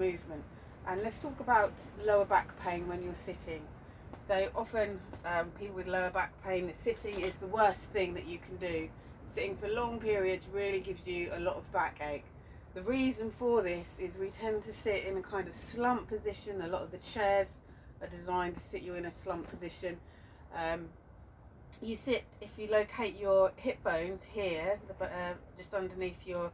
movement. And let's talk about lower back pain when you're sitting. So often people with lower back pain, sitting is the worst thing that you can do. Sitting for long periods really gives you a lot of backache. The reason for this is we tend to sit in a kind of slump position. A lot of the chairs are designed to sit you in a slump position. You sit, if you locate your hip bones here, just underneath your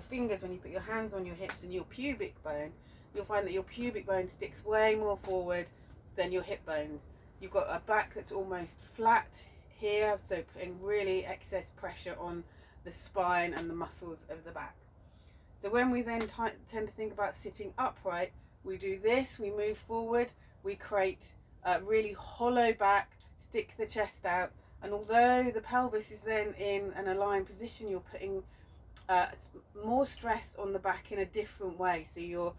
fingers, when you put your hands on your hips and your pubic bone, you'll find that your pubic bone sticks way more forward than your hip bones. You've got a back that's almost flat here, so putting really excess pressure on the spine and the muscles of the back. So when we then tend to think about sitting upright, we do this, we move forward, we create a really hollow back, stick the chest out, and although the pelvis is then in an aligned position, you're putting more stress on the back in a different way. So you're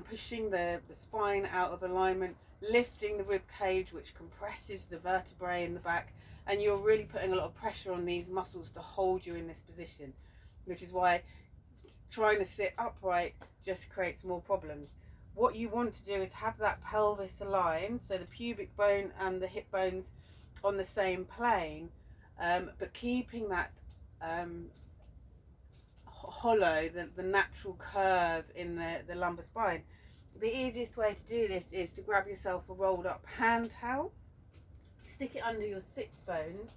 pushing the spine out of alignment, lifting the rib cage, which compresses the vertebrae in the back, and you're really putting a lot of pressure on these muscles to hold you in this position, which is why trying to sit upright just creates more problems. What you want to do is have that pelvis aligned, so the pubic bone and the hip bones on the same plane, but keeping that hollow, the natural curve in the lumbar spine. The easiest way to do this is to grab yourself a rolled up hand towel, stick it under your sits bones,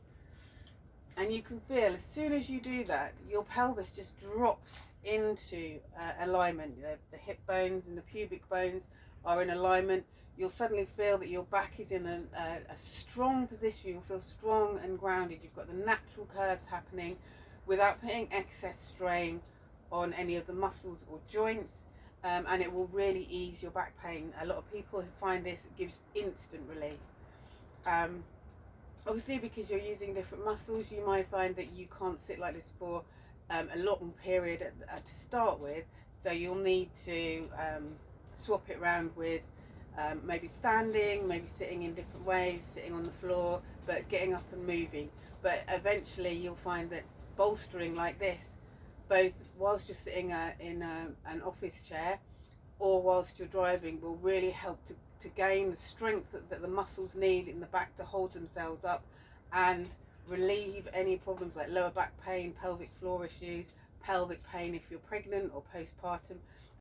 and you can feel as soon as you do that, your pelvis just drops into alignment. The hip bones and the pubic bones are in alignment. You'll suddenly feel that your back is in a strong position. You'll feel strong and grounded. You've got the natural curves happening without putting excess strain on any of the muscles or joints, and it will really ease your back pain. A lot of people who find this, it gives instant relief. Obviously, because you're using different muscles, you might find that you can't sit like this for a long period to start with, so you'll need to swap it around with maybe standing, maybe sitting in different ways, sitting on the floor, but getting up and moving. But eventually you'll find that bolstering like this, both whilst you're sitting in an office chair or whilst you're driving, will really help to gain the strength that the muscles need in the back to hold themselves up and relieve any problems like lower back pain, pelvic floor issues, pelvic pain if you're pregnant or postpartum,